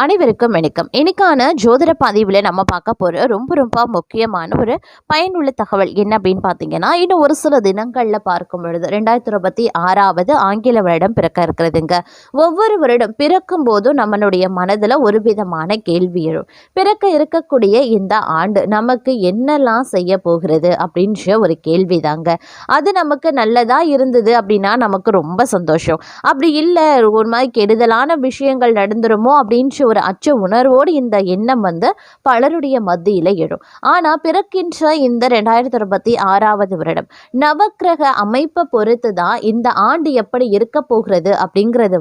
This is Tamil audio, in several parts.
அனைவருக்கும் வணக்கம். இன்னைக்கான ஜோதிட பதிவில் நம்ம பார்க்க போகிற ரொம்ப ரொம்ப முக்கியமான ஒரு பயனுள்ள தகவல் என்ன அப்படின்னு பார்த்தீங்கன்னா, இன்னும் ஒரு சில தினங்களில் பார்க்கும் பொழுது 2026 ஆங்கில வருடம் பிறக்க இருக்கிறதுங்க. ஒவ்வொரு வருடம் பிறக்கும் போதும் நம்மளுடைய மனதில் ஒரு விதமான கேள்வி எழும். பிறக்க இருக்கக்கூடிய இந்த ஆண்டு நமக்கு என்னெல்லாம் செய்ய போகிறது அப்படின்ற ஒரு கேள்வி தாங்க. அது நமக்கு நல்லதாக இருந்தது அப்படின்னா நமக்கு ரொம்ப சந்தோஷம். அப்படி இல்லை ஒரு மாதிரி கெடுதலான விஷயங்கள் நடந்துருமோ அப்படின்ற ஒரு அச்ச உணர்வோடு இந்த எண்ணம் பலருடைய மத்தியில் எழும். ஆனால் பிறக்கின்ற இந்த 2026 வருடம் நவக்கிரக அமைப்பை பொறுத்து தான் இந்த ஆண்டு எப்படி இருக்க போகிறது அப்படிங்கிறது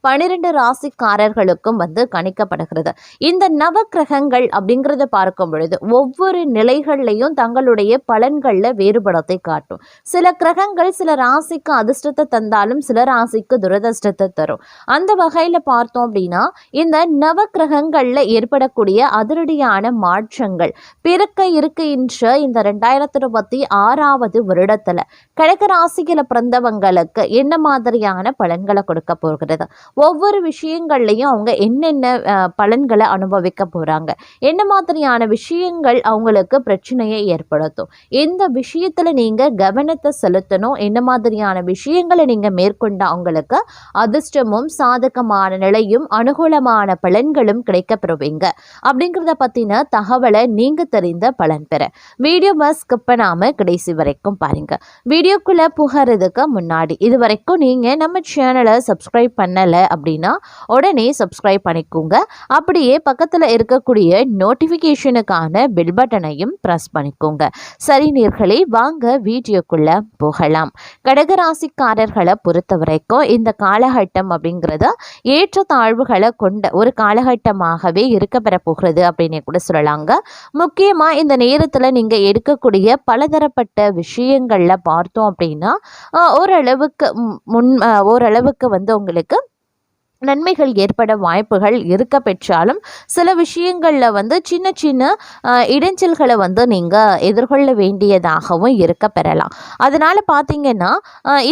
12 ராசிக்காரர்களுக்கும் கணிக்கப்படுகிறது. இந்த நவக்கிரகங்கள் அப்படிங்கிறத பார்க்கும் பொழுது ஒவ்வொரு நிலைகள்லையும் தங்களுடைய பலன்களில் வேறுபடத்தை காட்டும். சில கிரகங்கள் சில ராசிக்கு அதிர்ஷ்டத்தை தந்தாலும் சில ராசிக்கு துரதிர்ஷ்டத்தை தரும். அந்த வகையில் பார்த்தோம் அப்படின்னா இந்த நவக்கிரகங்கள்ல ஏற்படக்கூடிய அதிரடியான மாற்றங்கள் பிறக்க இருக்கின்ற இந்த 2026 வருடத்துல கடக ராசியில பிறந்தவங்களுக்கு என்ன மாதிரியான பலன்களை கொடுக்க போகிறது, ஒவ்வொரு விஷயங்கள்லையும் அவங்க என்னென்ன பலன்களை அனுபவிக்க போறாங்க, என்ன மாதிரியான விஷயங்கள் அவங்களுக்கு பிரச்சனையை ஏற்படுத்தும், எந்த விஷயத்துல நீங்க கவனத்தை செலுத்தணும், என்ன மாதிரியான விஷயங்களை நீங்க மேற்கொண்ட அவங்களுக்கு அதிர்ஷ்டமும் சாதகமான நிலையும் அனுகூலமான பலன்களும் கிடைக்கப்பெறுவீங்க அப்படிங்கிறத பற்றின தகவலை நீங்கள் தெரிந்த பலன் பெற வீடியோவை ஸ்கிப் பண்ணாம கடைசி வரைக்கும் பாருங்க. வீடியோக்குள்ளே புகிறதுக்கு முன்னாடி இது வரைக்கும் நீங்கள் நம்ம சேனலை சப்ஸ்கிரைப் பண்ணலை அப்படின்னா உடனே சப்ஸ்கிரைப் பண்ணிக்கோங்க. அப்படியே பக்கத்தில் இருக்கக்கூடிய நோட்டிஃபிகேஷனுக்கான பெல் பட்டனையும் ப்ரெஸ் பண்ணிக்கோங்க. சரி நேயர்களே, வாங்க வீடியோக்குள்ளே போகலாம். கடகராசிக்காரர்களை பொறுத்த வரைக்கும் இந்த காலகட்டம் அப்படிங்கிறது ஏற்றத்தாழ்வுகளை கொண்ட ஒரு காலகட்டமாகவே இருக்க பெற போகிறது அப்படின்னு கூட சொல்லலாங்க. முக்கியமாக இந்த நேரத்தில் நீங்கள் எடுக்கக்கூடிய பலதரப்பட்ட விஷயங்களில் பார்த்தோம் அப்படின்னா ஓரளவுக்கு உங்களுக்கு நன்மைகள் ஏற்பட வாய்ப்புகள் இருக்க பெற்றாலும் சில விஷயங்களில் சின்ன சின்ன இடைஞ்சல்களை நீங்கள் எதிர்கொள்ள வேண்டியதாகவும் இருக்க பெறலாம். அதனால் பார்த்திங்கன்னா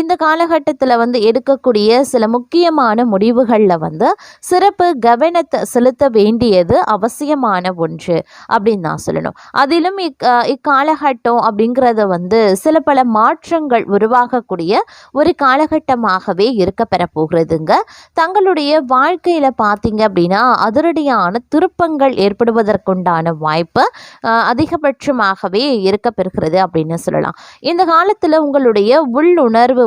இந்த காலகட்டத்தில் எடுக்கக்கூடிய சில முக்கியமான முடிவுகளில் சிறப்பு கவனத்தை செலுத்த வேண்டியது அவசியமான ஒன்று அப்படின்னு நான் சொல்லணும். அதிலும் இக்காலகட்டம் அப்படிங்கிறத சில பல மாற்றங்கள் உருவாகக்கூடிய ஒரு காலகட்டமாகவே இருக்க பெற போகிறதுங்க. தங்களுடைய வாழ்க்கையில பார்த்தீங்க அப்படின்னா அதிரடியான திருப்பங்கள் ஏற்படுவதற்குண்டான வாய்ப்பு அதிகபட்சமாகவே இருக்க பெறுகிறது அப்படின்னு சொல்லலாம். இந்த காலத்தில் உங்களுடைய உள்ளுணர்வு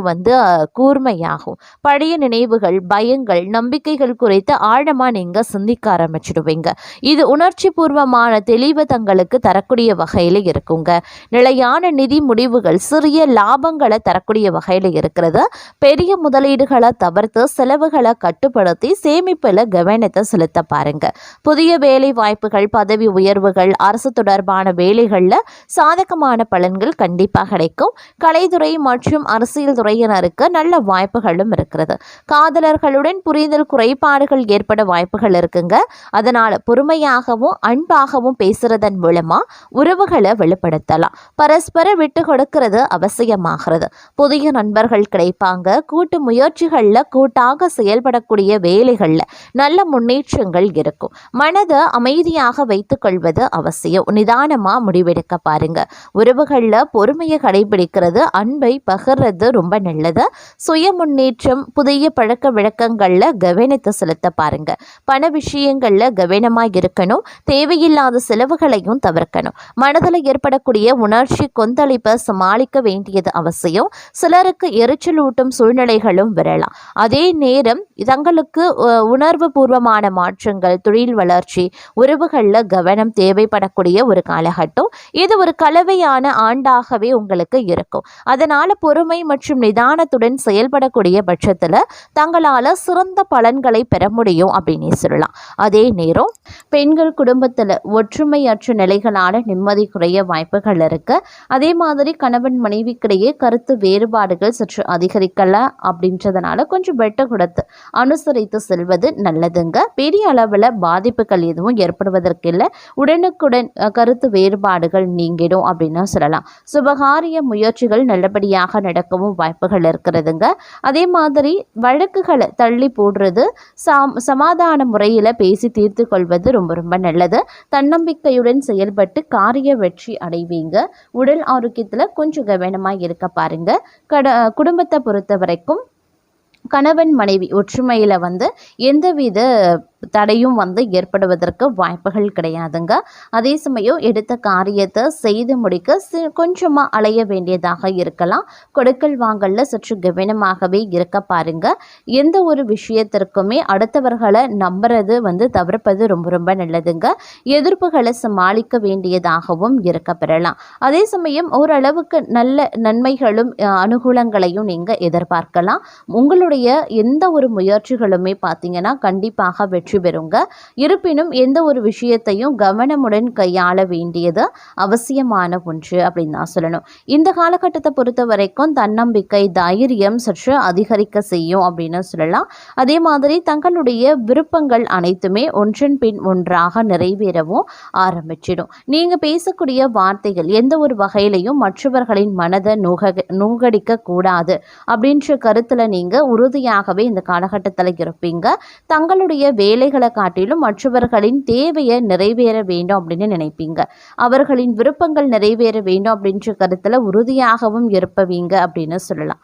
கூர்மையாகும். பழைய நினைவுகள், பயங்கள், நம்பிக்கைகள் குறித்து ஆழமா நீங்க சிந்திக்க ஆரம்பிச்சிடுவீங்க. இது உணர்ச்சி பூர்வமான தெளிவு தங்களுக்கு தரக்கூடிய வகையில் இருக்குங்க. நிலையான நிதி முடிவுகள் சிறிய லாபங்களை தரக்கூடிய வகையில் இருக்கிறது. பெரிய முதலீடுகளை தவிர்த்து செலவுகளை கட்டுப்படுத்தி சேமிப்பில் கவனத்தை செலுத்த பாருங்க. புதிய வேலை வாய்ப்புகள், பதவி உயர்வுகள், அரசு தொடர்பான வேலைகளில் சாதகமான பலன்கள் கண்டிப்பாக கிடைக்கும். கலைத்துறை மற்றும் அரசியல் துறையினருக்கு நல்ல வாய்ப்புகளும் இருக்கிறது. காதலர்களுடன் புரிதல் குறைபாடுகள் ஏற்பட வாய்ப்புகள் இருக்குங்க. அதனால் பொறுமையாகவும் அன்பாகவும் பேசுறதன் மூலமா உறவுகளை வெளிப்படுத்தலாம். பரஸ்பர விட்டு கொடுக்கிறது அவசியமாகிறது. புதிய நண்பர்கள் கிடைப்பாங்க. கூட்டு முயற்சிகளில் கூட்டாக செயல்படக்கூடிய வேலைகளில் நல்ல முன்னேற்றங்கள் இருக்கும். மனதை அமைதியாக வைத்துக் கொள்வது அவசியம். நிதானமாக முடிவெடுக்க பாருங்க. உறவுகளில் பொறுமையை கடைபிடிக்கிறது, அன்பை பகிர்றது ரொம்ப நல்லது. சுய முன்னேற்றம், புதிய பழக்க வழக்கங்களில் கவனத்தை செலுத்த பாருங்க. பண விஷயங்களில் கவனமாக இருக்கணும். தேவையில்லாத செலவுகளையும் தவிர்க்கணும். மனதில் ஏற்படக்கூடிய உணர்ச்சி கொந்தளிப்பை சமாளிக்க வேண்டியது அவசியம். சிலருக்கு எரிச்சலூட்டும் சூழ்நிலைகளும் வரலாம். அதே நேரம் தங்களுக்கு உணர்வு பூர்வமான மாற்றங்கள், தொழில் வளர்ச்சி, உறவுகளில் கவனம் தேவைப்படக்கூடிய ஒரு காலகட்டம். இது ஒரு கலவையான ஆண்டாகவே உங்களுக்கு இருக்கும். அதனால பொறுமை மற்றும் நிதானத்துடன் செயல்படக்கூடிய பட்சத்தில் தங்களால் சிறந்த பலன்களை பெற முடியும் அப்படின்னு சொல்லலாம். அதே நேரம் பெண்கள் குடும்பத்தில் ஒற்றுமையற்ற நிலைகளான நிம்மதி குறைய வாய்ப்புகள் இருக்கு. அதே மாதிரி கணவன் மனைவிக்கிடையே கருத்து வேறுபாடுகள் சற்று அதிகரிக்கலாம். அப்படின்றதுனால கொஞ்சம் வெட்ட கொடுத்து அனுசரித்து செல்வது நல்லதுங்க. பெரிய அளவில் பாதிப்புகள் எதுவும் ஏற்படுவதற்கு இல்லை. உடனுக்குடன் கருத்து வேறுபாடுகள் நீங்கிடும் அப்படின்னு சொல்லலாம். சுபகாரிய முயற்சிகள் நல்லபடியாக நடக்கவும் வாய்ப்புகள் இருக்கிறதுங்க. அதே மாதிரி வழக்குகளை தள்ளி போடுறது, சமாதான முறையில் பேசி தீர்த்து கொள்வது ரொம்ப ரொம்ப நல்லது. தன்னம்பிக்கையுடன் செயல்பட்டு காரிய வெற்றி அடைவீங்க. உடல் ஆரோக்கியத்தில் கொஞ்சம் கவனமாக இருக்க பாருங்க. குடும்பத்தை பொறுத்த வரைக்கும் கணவன் மனைவி ஒற்றுமையில் எந்தவித தடையும் ஏற்படுவதற்கு வாய்ப்புகள் கிடையாதுங்க. அதே சமயம் எடுத்த காரியத்தை செய்து முடிக்க கொஞ்சமாக அலைய வேண்டியதாக இருக்கலாம். கொடுக்கல் வாங்கல்ல சற்று கவனமாகவே இருக்க பாருங்க. எந்த ஒரு விஷயத்திற்குமே அடுத்தவர்களை நம்புறது தவிர்ப்பது ரொம்ப ரொம்ப நல்லதுங்க. எதிர்ப்புகளை சமாளிக்க வேண்டியதாகவும் இருக்க பெறலாம். அதே சமயம் ஓரளவுக்கு நல்ல நன்மைகளும் அனுகூலங்களையும் நீங்கள் எதிர்பார்க்கலாம். உங்களுடைய எந்த ஒரு முயற்சிகளுமே பார்த்தீங்கன்னா கண்டிப்பாக வெற்றி பெறுங்க. இருப்பினும் எந்த ஒரு விஷயத்தையும் கவனமுடன் கையாள வேண்டியது அவசியமான ஒன்று அப்படின்னு தான் சொல்லணும். இந்த காலகட்டத்தை பொறுத்த வரைக்கும் தன்னம்பிக்கை, தைரியம் சற்று அதிகரிக்க செய்யும் அப்படின்னு சொல்லலாம். அதே மாதிரி தங்களுடைய விருப்பங்கள் அனைத்துமே ஒன்றன் பின் ஒன்றாக நிறைவேறவும் ஆரம்பிச்சிடும். நீங்க பேசக்கூடிய வார்த்தைகள் எந்த ஒரு வகையிலையும் மற்றவர்களின் மனதை நூகடிக்க கூடாது அப்படின்ற கருத்துல நீங்க உறுதியாகவே இந்த காலகட்டத்தில் இருப்பீங்க. தங்களுடைய வேலைகளை காட்டிலும் மற்றவர்களின் தேவையை நிறைவேற வேண்டும் அப்படின்னு நினைப்பீங்க. அவர்களின் விருப்பங்கள் நிறைவேற வேண்டும் அப்படின்ற கருத்துல உறுதியாகவும் இருப்பவீங்க அப்படின்னு சொல்லலாம்.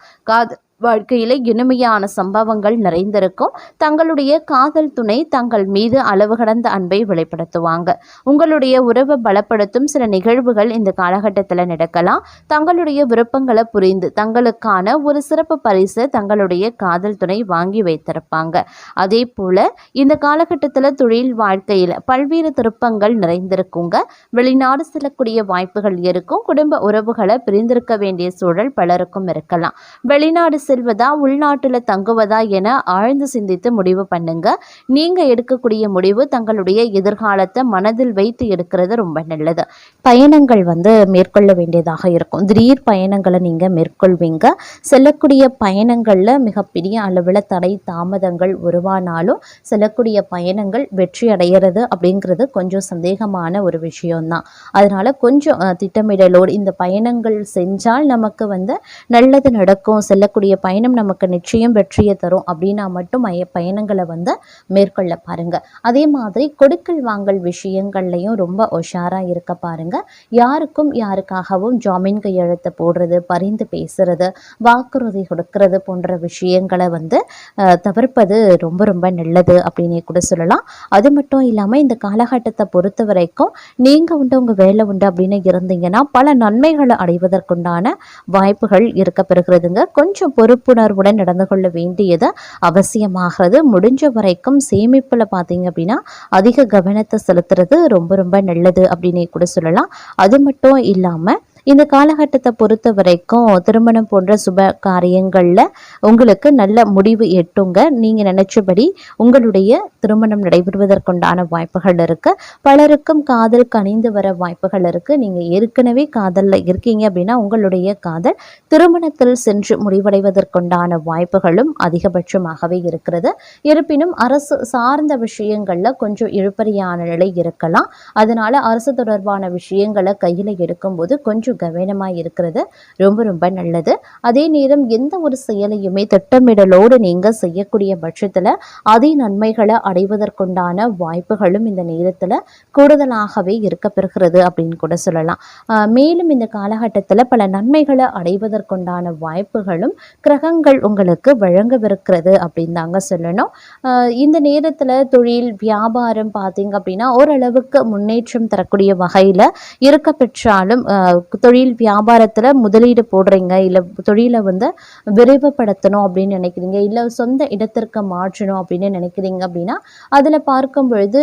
வாழ்க்கையில இனிமையான சம்பவங்கள் நிறைந்திருக்கும். தங்களுடைய காதல் துணை தங்கள் மீது அளவு கடந்த அன்பை வெளிப்படுத்துவாங்க. உங்களுடைய உறவை பலப்படுத்தும் சில நிகழ்வுகள் இந்த காலகட்டத்தில் நடக்கலாம். தங்களுடைய விருப்பங்களை புரிந்து தங்களுக்கான ஒரு சிறப்பு பரிசு தங்களுடைய காதல் துணை வாங்கி வைத்திருப்பாங்க. அதே போல இந்த காலகட்டத்தில் தொழில் வாழ்க்கையில் பல்வேறு திருப்பங்கள் நிறைந்திருக்குங்க. வெளிநாடு செல்லக்கூடிய வாய்ப்புகள் இருக்கும். குடும்ப உறவுகளை பிரிந்திருக்க வேண்டிய சூழல் பலருக்கும் இருக்கலாம். வெளிநாடு செல்வதா உள்நாட்டுல தங்குவதா என ஆழ்ந்து சிந்தித்து முடிவு பண்ணுங்க. நீங்க எடுக்கக்கூடிய முடிவு தங்களுடைய எதிர்காலத்தை மனதில் வைத்து எடுக்கிறது ரொம்ப நல்லது. பயணங்கள் மேற்கொள்ள வேண்டியதாக இருக்கும். திடீர் பயணங்களை நீங்க மேற்கொள்வீங்க. செல்லக்கூடிய பயணங்கள்ல மிகப்பெரிய அளவில் தடை தாமதங்கள் உருவானாலும் செல்லக்கூடிய பயணங்கள் வெற்றி அடைகிறது அப்படிங்கிறது கொஞ்சம் சந்தேகமான ஒரு விஷயம்தான். அதனால கொஞ்சம் திட்டமிடலோடு இந்த பயணங்கள் செஞ்சால் நமக்கு நல்லது நடக்கும், செல்லக்கூடிய பயணம் நமக்கு நிச்சயம் வெற்றியை தரும் அப்படின்னா மட்டும் பயணங்களை மேற்கொள்ள பாருங்க. அதே மாதிரி கொடுக்கல் வாங்கல் விஷயங்கள்லையும் ரொம்ப உஷாரா இருக்க பாருங்க. யாருக்கும் யாருக்காகவும் ஜாமீன் கையெழுத்து போடுறது, பரிந்து பேசுறது, வாக்குறுதி கொடுக்கறது போன்ற விஷயங்களை தவிர்ப்பது ரொம்ப ரொம்ப நல்லது அப்படின்னு கூட சொல்லலாம். அது மட்டும் இல்லாமல் இந்த காலகட்டத்தை பொறுத்த வரைக்கும் நீங்க உங்க வேலை உண்டு அப்படின்னு இருந்தீங்கன்னா பல நன்மைகளை அடைவதற்குண்டான வாய்ப்புகள் இருக்க பெறுகிறதுங்க. கொஞ்சம் பொறுப்புணர்வுடன் நடந்து கொள்ள வேண்டியது அவசியமாகிறது. முடிஞ்ச வரைக்கும் சேமிப்புல பார்த்தீங்க அப்படின்னா அதிக கவனத்தை செலுத்துறது ரொம்ப ரொம்ப நல்லது அப்படின்னு கூட சொல்லலாம். அது மட்டும் இல்லாம இந்த காலகட்டத்தை பொறுத்த வரைக்கும் திருமணம் போன்ற சுப காரியங்களில் உங்களுக்கு நல்ல முடிவு எட்டுங்க. நீங்கள் நினைச்சபடி உங்களுடைய திருமணம் நடைபெறுவதற்குண்டான வாய்ப்புகள் இருக்குது. பலருக்கும் காதல் கனிந்து வர வாய்ப்புகள் இருக்குது. நீங்கள் ஏற்கனவே காதலில் இருக்கீங்க அப்படின்னா உங்களுடைய காதல் திருமணத்தில் சென்று முடிவடைவதற்குண்டான வாய்ப்புகளும் அதிகபட்சமாகவே இருக்கிறது. இருப்பினும் அரசு சார்ந்த விஷயங்களில் கொஞ்சம் இழுபறியான நிலை இருக்கலாம். அதனால அரசு தொடர்பான விஷயங்களை கையில் எடுக்கும்போது கொஞ்சம் கவனமாக இருக்கிறது ரொம்ப ரொம்ப நல்லது. அதே நேரம் எந்த ஒரு செயலையுமே திட்டமிடலோடு நீங்கள் செய்யக்கூடிய பட்சத்தில் அதே நன்மைகளை அடைவதற்குண்டான வாய்ப்புகளும் இந்த நேரத்தில் கூடுதலாகவே இருக்க பெறுகிறது அப்படின்னு கூட சொல்லலாம். மேலும் இந்த காலகட்டத்தில் பல நன்மைகளை அடைவதற்குண்டான வாய்ப்புகளும் கிரகங்கள் உங்களுக்கு வழங்கவிருக்கிறது அப்படின்னு தாங்க சொல்லணும். இந்த நேரத்தில் தொழில் வியாபாரம் பார்த்தீங்க அப்படின்னா ஓரளவுக்கு முன்னேற்றம் தரக்கூடிய வகையில் இருக்க பெற்றாலும் தொழில் வியாபாரத்தில் முதலீடு போடுறீங்க, இல்லை தொழிலை விரைவுபடுத்தணும் அப்படின்னு நினைக்கிறீங்க, இல்லை சொந்த இடத்திற்கு மாற்றணும் அப்படின்னு நினைக்கிறீங்க அப்படின்னா அதில் பார்க்கும் பொழுது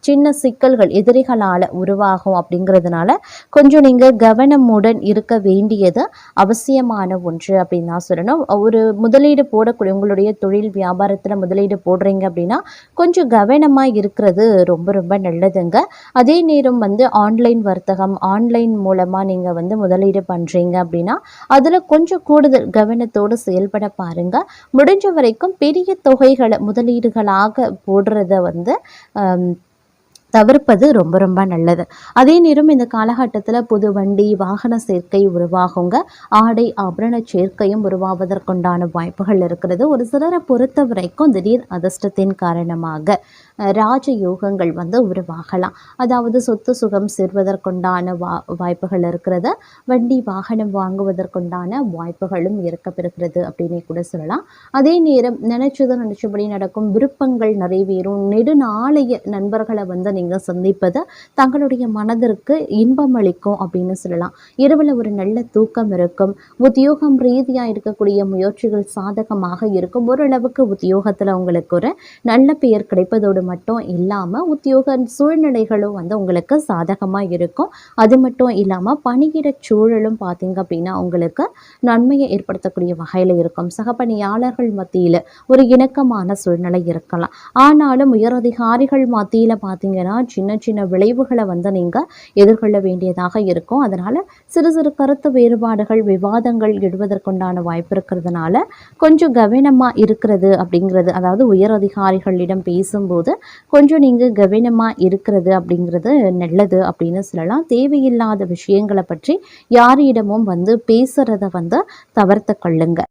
சின்ன சிக்கல்கள் எதிரிகளால் உருவாகும். அப்படிங்கிறதுனால கொஞ்சம் நீங்கள் கவனமுடன் இருக்க வேண்டியது அவசியமான ஒன்று அப்படின்னு தான் சொல்லணும். ஒரு முதலீடு போடக்கூடிய உங்களுடைய தொழில் வியாபாரத்தில் முதலீடு போடுறீங்க அப்படின்னா கொஞ்சம் கவனமாக இருக்கிறது ரொம்ப ரொம்ப நல்லதுங்க. அதே நேரம் ஆன்லைன் வர்த்தகம், ஆன்லைன் மூலமாக நீங்கள் முதலீடு பண்ணுறீங்க அப்படின்னா அதில் கொஞ்சம் கூடுதல் கவனத்தோடு செயல்பட பாருங்க. முடிஞ்ச வரைக்கும் பெரிய தொகைகளை முதலீடுகளாக போடுறத தவிர்ப்பது ரொம்ப ரொம்ப நல்லது. அதே நேரம் இந்த காலகட்டத்தில் புது வண்டி வாகன சேர்க்கை உருவாகுங்க. ஆடை ஆபரண சேர்க்கையும் உருவாவதற்குண்டான வாய்ப்புகள் இருக்கிறது. ஒரு சிலரை பொறுத்த வரைக்கும் திடீர் அதிர்ஷ்டத்தின் காரணமாக ராஜயோகங்கள் உருவாகலாம். அதாவது சொத்து சுகம் சேர்வதற்குண்டான வாய்ப்புகள் இருக்கிறது. வண்டி வாகனம் வாங்குவதற்குண்டான வாய்ப்புகளும் இருக்கப்பெறுகிறது அப்படின்னே கூட சொல்லலாம். அதே நேரம் நினைச்சபடி நடக்கும், விருப்பங்கள் நிறைவேறும். நெடுநாளைய நண்பர்களை நீங்கள் சந்திப்பது தங்களுடைய மனதிற்கு இன்பம் அளிக்கும் அப்படின்னு சொல்லலாம். இரவில் ஒரு நல்ல தூக்கம் இருக்கும். உத்தியோகம் ரீதியாக இருக்கக்கூடிய முயற்சிகள் சாதகமாக இருக்கும். ஓரளவுக்கு உத்தியோகத்தில் உங்களுக்கு ஒரு நல்ல பெயர் கிடைப்பதோடு மட்டும் இல்லாமல் உத்தியோக சூழ்நிலைகளும் உங்களுக்கு சாதகமாக இருக்கும். அது மட்டும் இல்லாமல் பணியிட சூழலும் பார்த்தீங்க அப்படின்னா உங்களுக்கு நன்மையை ஏற்படுத்தக்கூடிய வகையில் இருக்கும். சக பணியாளர்கள் மத்தியில் ஒரு இணக்கமான சூழ்நிலை இருக்கலாம். ஆனாலும் உயரதிகாரிகள் மத்தியில் பார்த்தீங்கன்னா சின்ன சின்ன விளைவுகளை நீங்கள் எதிர்கொள்ள வேண்டியதாக இருக்கும். அதனால் சிறு சிறு கருத்து வேறுபாடுகள், விவாதங்கள் எழுவதற்குண்டான வாய்ப்பு இருக்கிறதுனால கொஞ்சம் கவனமாக இருக்கிறது அப்படிங்கிறது, அதாவது உயர் அதிகாரிகளிடம் பேசும்போது கொஞ்சம் நீங்கள் கவனமாக இருக்கிறது அப்படிங்கிறது நல்லது அப்படின்னு சொல்லலாம். தேவையில்லாத விஷயங்களை பற்றி யாரிடமும் பேசுகிறத தவிர்த்து கொள்ளுங்க.